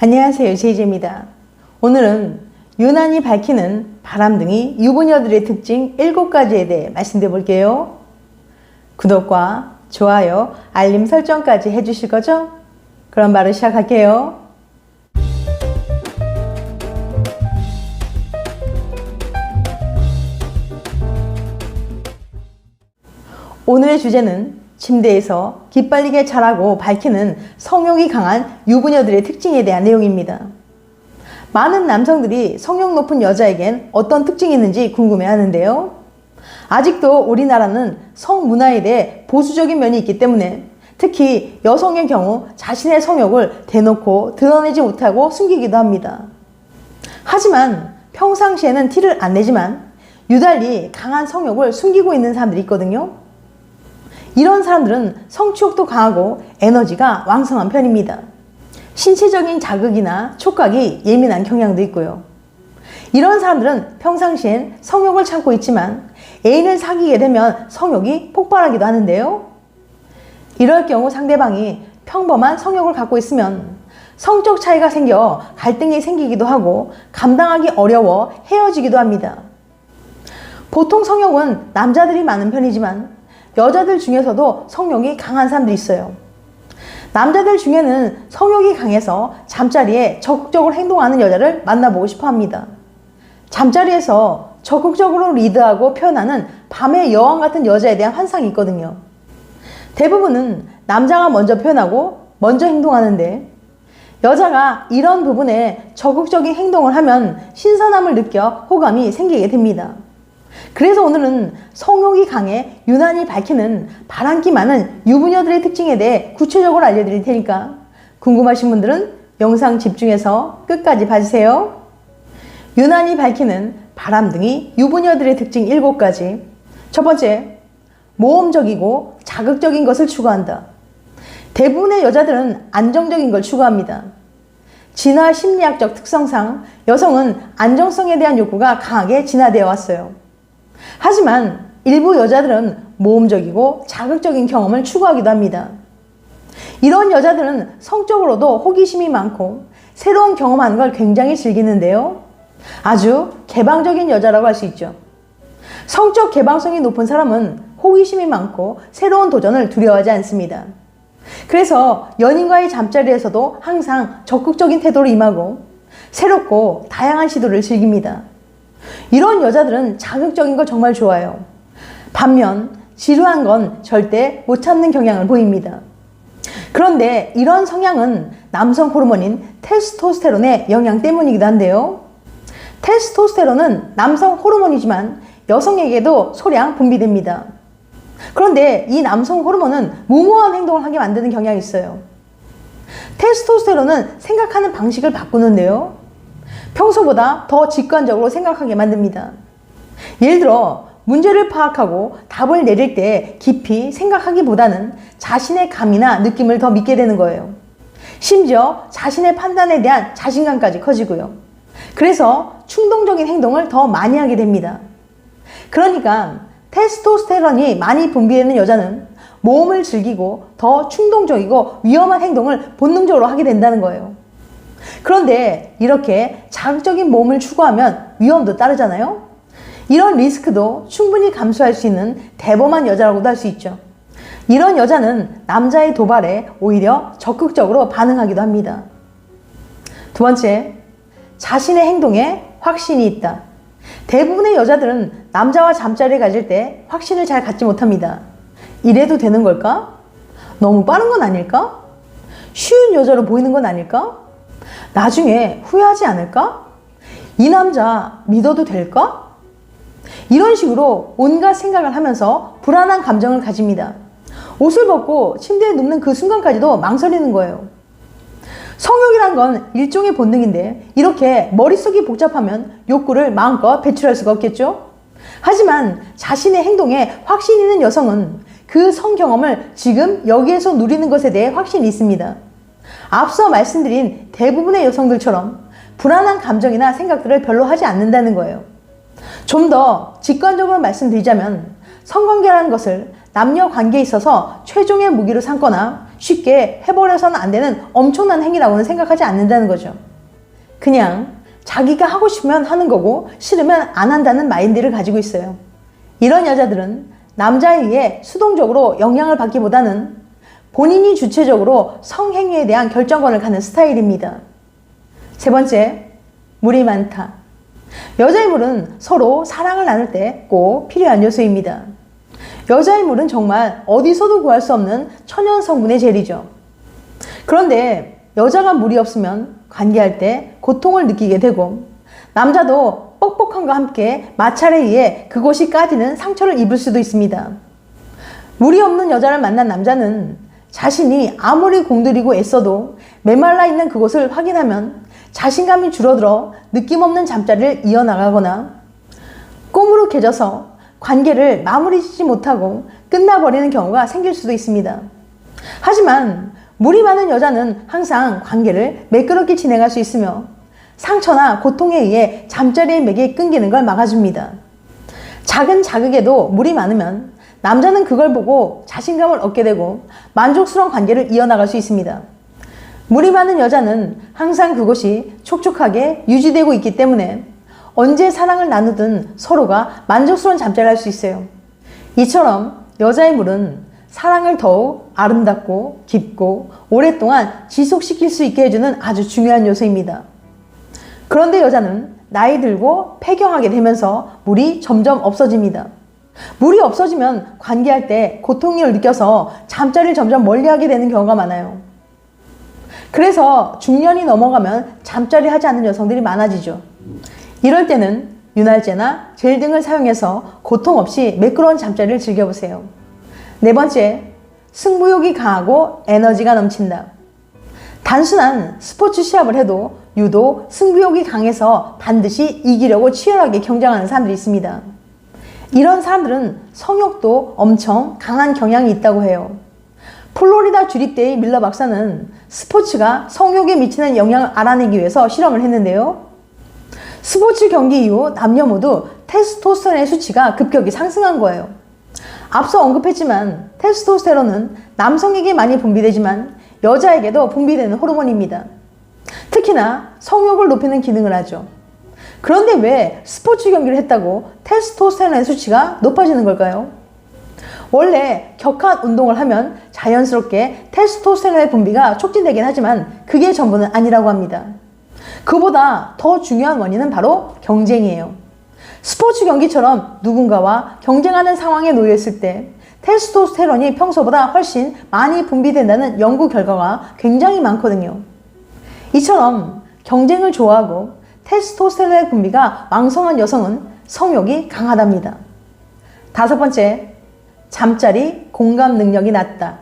안녕하세요, 제이제입니다. 오늘은 유난히 밝히는 바람둥이 유부녀들의 특징 7가지에 대해 말씀드려 볼게요. 구독과 좋아요, 알림 설정까지 해주실 거죠? 그럼 바로 시작할게요. 오늘의 주제는 침대에서 기빨리게 자라고 밝히는 성욕이 강한 유부녀들의 특징에 대한 내용입니다. 많은 남성들이 성욕 높은 여자에겐 어떤 특징이 있는지 궁금해 하는데요. 아직도 우리나라는 성문화에 대해 보수적인 면이 있기 때문에 특히 여성의 경우 자신의 성욕을 대놓고 드러내지 못하고 숨기기도 합니다. 하지만 평상시에는 티를 안 내지만 유달리 강한 성욕을 숨기고 있는 사람들이 있거든요. 이런 사람들은 성취욕도 강하고 에너지가 왕성한 편입니다. 신체적인 자극이나 촉각이 예민한 경향도 있고요. 이런 사람들은 평상시엔 성욕을 참고 있지만 애인을 사귀게 되면 성욕이 폭발하기도 하는데요. 이럴 경우 상대방이 평범한 성욕을 갖고 있으면 성적 차이가 생겨 갈등이 생기기도 하고 감당하기 어려워 헤어지기도 합니다. 보통 성욕은 남자들이 많은 편이지만 여자들 중에서도 성욕이 강한 사람들이 있어요. 남자들 중에는 성욕이 강해서 잠자리에 적극적으로 행동하는 여자를 만나보고 싶어 합니다. 잠자리에서 적극적으로 리드하고 표현하는 밤의 여왕 같은 여자에 대한 환상이 있거든요. 대부분은 남자가 먼저 표현하고 먼저 행동하는데 여자가 이런 부분에 적극적인 행동을 하면 신선함을 느껴 호감이 생기게 됩니다. 그래서 오늘은 성욕이 강해 유난히 밝히는 바람기 많은 유부녀들의 특징에 대해 구체적으로 알려드릴 테니까 궁금하신 분들은 영상 집중해서 끝까지 봐주세요. 유난히 밝히는 바람둥이 유부녀들의 특징 7가지. 첫 번째, 모험적이고 자극적인 것을 추구한다. 대부분의 여자들은 안정적인 걸 추구합니다. 진화 심리학적 특성상 여성은 안정성에 대한 욕구가 강하게 진화되어 왔어요. 하지만 일부 여자들은 모험적이고 자극적인 경험을 추구하기도 합니다. 이런 여자들은 성적으로도 호기심이 많고 새로운 경험하는 걸 굉장히 즐기는데요. 아주 개방적인 여자라고 할 수 있죠. 성적 개방성이 높은 사람은 호기심이 많고 새로운 도전을 두려워하지 않습니다. 그래서 연인과의 잠자리에서도 항상 적극적인 태도로 임하고 새롭고 다양한 시도를 즐깁니다. 이런 여자들은 자극적인 걸 정말 좋아해요. 반면 지루한 건 절대 못 참는 경향을 보입니다. 그런데 이런 성향은 남성 호르몬인 테스토스테론의 영향 때문이기도 한데요. 테스토스테론은 남성 호르몬이지만 여성에게도 소량 분비됩니다. 그런데 이 남성 호르몬은 무모한 행동을 하게 만드는 경향이 있어요. 테스토스테론은 생각하는 방식을 바꾸는데요. 평소보다 더 직관적으로 생각하게 만듭니다. 예를 들어 문제를 파악하고 답을 내릴 때 깊이 생각하기보다는 자신의 감이나 느낌을 더 믿게 되는 거예요. 심지어 자신의 판단에 대한 자신감까지 커지고요. 그래서 충동적인 행동을 더 많이 하게 됩니다. 그러니까 테스토스테론이 많이 분비되는 여자는 모험을 즐기고 더 충동적이고 위험한 행동을 본능적으로 하게 된다는 거예요. 그런데 이렇게 자극적인 모험을 추구하면 위험도 따르잖아요. 이런 리스크도 충분히 감수할 수 있는 대범한 여자라고도 할 수 있죠. 이런 여자는 남자의 도발에 오히려 적극적으로 반응하기도 합니다. 두 번째, 자신의 행동에 확신이 있다. 대부분의 여자들은 남자와 잠자리를 가질 때 확신을 잘 갖지 못합니다. 이래도 되는 걸까? 너무 빠른 건 아닐까? 쉬운 여자로 보이는 건 아닐까? 나중에 후회하지 않을까? 이 남자 믿어도 될까? 이런 식으로 온갖 생각을 하면서 불안한 감정을 가집니다. 옷을 벗고 침대에 눕는 그 순간까지도 망설이는 거예요. 성욕이란 건 일종의 본능인데 이렇게 머릿속이 복잡하면 욕구를 마음껏 배출할 수가 없겠죠? 하지만 자신의 행동에 확신 있는 여성은 그 성경험을 지금 여기에서 누리는 것에 대해 확신이 있습니다. 앞서 말씀드린 대부분의 여성들처럼 불안한 감정이나 생각들을 별로 하지 않는다는 거예요. 좀 더 직관적으로 말씀드리자면 성관계라는 것을 남녀 관계에 있어서 최종의 무기로 삼거나 쉽게 해버려서는 안 되는 엄청난 행위라고는 생각하지 않는다는 거죠. 그냥 자기가 하고 싶으면 하는 거고 싫으면 안 한다는 마인드를 가지고 있어요. 이런 여자들은 남자에 의해 수동적으로 영향을 받기보다는 본인이 주체적으로 성행위에 대한 결정권을 갖는 스타일입니다. 세 번째, 물이 많다. 여자의 물은 서로 사랑을 나눌 때 꼭 필요한 요소입니다. 여자의 물은 정말 어디서도 구할 수 없는 천연 성분의 젤이죠. 그런데 여자가 물이 없으면 관계할 때 고통을 느끼게 되고 남자도 뻑뻑함과 함께 마찰에 의해 그곳이 까지는 상처를 입을 수도 있습니다. 물이 없는 여자를 만난 남자는 자신이 아무리 공들이고 애써도 메말라 있는 그곳을 확인하면 자신감이 줄어들어 느낌 없는 잠자리를 이어나가거나 꼬무룩해져서 관계를 마무리 짓지 못하고 끝나버리는 경우가 생길 수도 있습니다. 하지만 물이 많은 여자는 항상 관계를 매끄럽게 진행할 수 있으며 상처나 고통에 의해 잠자리의 맥이 끊기는 걸 막아줍니다. 작은 자극에도 물이 많으면 남자는 그걸 보고 자신감을 얻게 되고 만족스러운 관계를 이어나갈 수 있습니다. 물이 많은 여자는 항상 그곳이 촉촉하게 유지되고 있기 때문에 언제 사랑을 나누든 서로가 만족스러운 잠자리를 할 수 있어요. 이처럼 여자의 물은 사랑을 더욱 아름답고 깊고 오랫동안 지속시킬 수 있게 해주는 아주 중요한 요소입니다. 그런데 여자는 나이 들고 폐경하게 되면서 물이 점점 없어집니다. 물이 없어지면 관계할 때 고통을 느껴서 잠자리를 점점 멀리하게 되는 경우가 많아요. 그래서 중년이 넘어가면 잠자리 하지 않는 여성들이 많아지죠. 이럴 때는 윤활제나 젤 등을 사용해서 고통 없이 매끄러운 잠자리를 즐겨보세요. 네 번째, 승부욕이 강하고 에너지가 넘친다. 단순한 스포츠 시합을 해도 유독 승부욕이 강해서 반드시 이기려고 치열하게 경쟁하는 사람들이 있습니다. 이런 사람들은 성욕도 엄청 강한 경향이 있다고 해요. 플로리다 주립대의 밀러 박사는 스포츠가 성욕에 미치는 영향을 알아내기 위해서 실험을 했는데요. 스포츠 경기 이후 남녀 모두 테스토스테론의 수치가 급격히 상승한 거예요. 앞서 언급했지만 테스토스테론은 남성에게 많이 분비되지만 여자에게도 분비되는 호르몬입니다. 특히나 성욕을 높이는 기능을 하죠. 그런데 왜 스포츠 경기를 했다고 테스토스테론의 수치가 높아지는 걸까요? 원래 격한 운동을 하면 자연스럽게 테스토스테론의 분비가 촉진되긴 하지만 그게 전부는 아니라고 합니다. 그보다 더 중요한 원인은 바로 경쟁이에요. 스포츠 경기처럼 누군가와 경쟁하는 상황에 놓여 있을 때 테스토스테론이 평소보다 훨씬 많이 분비된다는 연구 결과가 굉장히 많거든요. 이처럼 경쟁을 좋아하고 테스토스테론의 분비가 왕성한 여성은 성욕이 강하답니다. 다섯 번째, 잠자리 공감 능력이 낮다.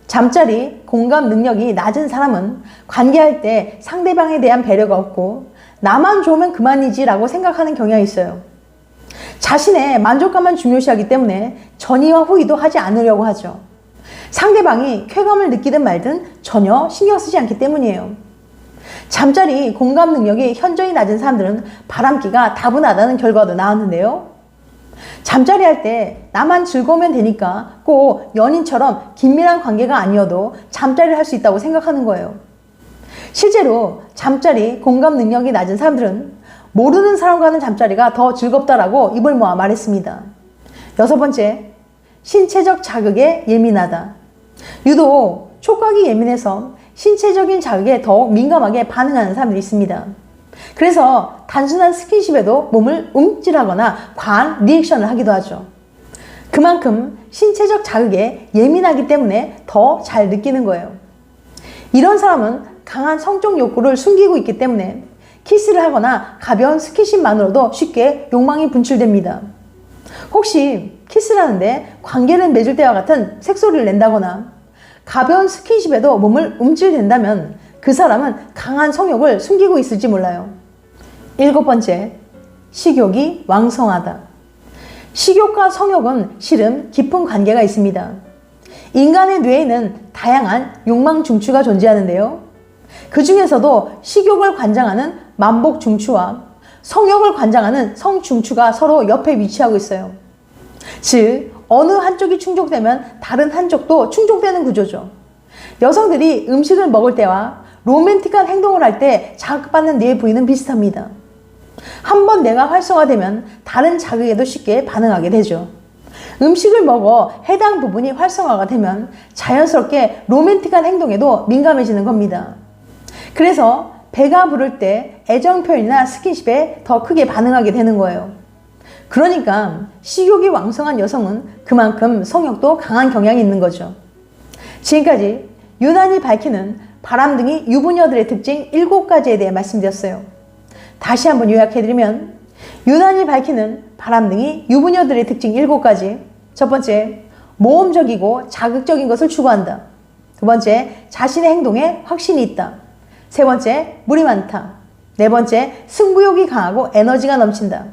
잠자리 공감 능력이 낮은 사람은 관계할 때 상대방에 대한 배려가 없고 나만 좋으면 그만이지 라고 생각하는 경향이 있어요. 자신의 만족감만 중요시하기 때문에 전의와 호의도 하지 않으려고 하죠. 상대방이 쾌감을 느끼든 말든 전혀 신경 쓰지 않기 때문이에요. 잠자리 공감 능력이 현저히 낮은 사람들은 바람기가 다분하다는 결과도 나왔는데요. 잠자리 할 때 나만 즐거우면 되니까 꼭 연인처럼 긴밀한 관계가 아니어도 잠자리를 할 수 있다고 생각하는 거예요. 실제로 잠자리 공감 능력이 낮은 사람들은 모르는 사람과 하는 잠자리가 더 즐겁다라고 입을 모아 말했습니다. 여섯 번째, 신체적 자극에 예민하다. 유독 촉각이 예민해서 신체적인 자극에 더욱 민감하게 반응하는 사람들이 있습니다. 그래서 단순한 스킨십에도 몸을 움찔하거나 과한 리액션을 하기도 하죠. 그만큼 신체적 자극에 예민하기 때문에 더 잘 느끼는 거예요. 이런 사람은 강한 성적 욕구를 숨기고 있기 때문에 키스를 하거나 가벼운 스킨십만으로도 쉽게 욕망이 분출됩니다. 혹시 키스를 하는데 관계를 맺을 때와 같은 색소리를 낸다거나 가벼운 스킨십에도 몸을 움찔댄다면 그 사람은 강한 성욕을 숨기고 있을지 몰라요. 일곱 번째, 식욕이 왕성하다. 식욕과 성욕은 실은 깊은 관계가 있습니다. 인간의 뇌에는 다양한 욕망 중추가 존재하는데요. 그 중에서도 식욕을 관장하는 만복 중추와 성욕을 관장하는 성 중추가 서로 옆에 위치하고 있어요. 즉, 어느 한쪽이 충족되면 다른 한쪽도 충족되는 구조죠. 여성들이 음식을 먹을 때와 로맨틱한 행동을 할 때 자극받는 뇌 부위는 비슷합니다. 한번 뇌가 활성화되면 다른 자극에도 쉽게 반응하게 되죠. 음식을 먹어 해당 부분이 활성화가 되면 자연스럽게 로맨틱한 행동에도 민감해지는 겁니다. 그래서 배가 부를 때 애정 표현이나 스킨십에 더 크게 반응하게 되는 거예요. 그러니까 식욕이 왕성한 여성은 그만큼 성욕도 강한 경향이 있는 거죠. 지금까지 유난히 밝히는 바람둥이 유부녀들의 특징 7가지에 대해 말씀드렸어요. 다시 한번 요약해드리면 유난히 밝히는 바람둥이 유부녀들의 특징 7가지. 첫 번째, 모험적이고 자극적인 것을 추구한다. 두 번째, 자신의 행동에 확신이 있다. 세 번째, 물이 많다. 네 번째, 승부욕이 강하고 에너지가 넘친다.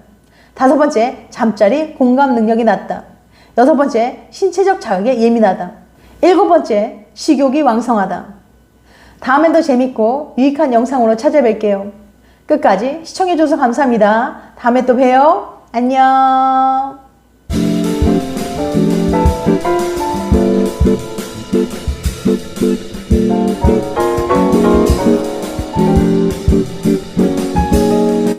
다섯 번째, 잠자리 공감 능력이 낮다. 여섯 번째, 신체적 자극에 예민하다. 일곱 번째, 식욕이 왕성하다. 다음엔 더 재밌고 유익한 영상으로 찾아뵐게요. 끝까지 시청해줘서 감사합니다. 다음에 또 봬요. 안녕.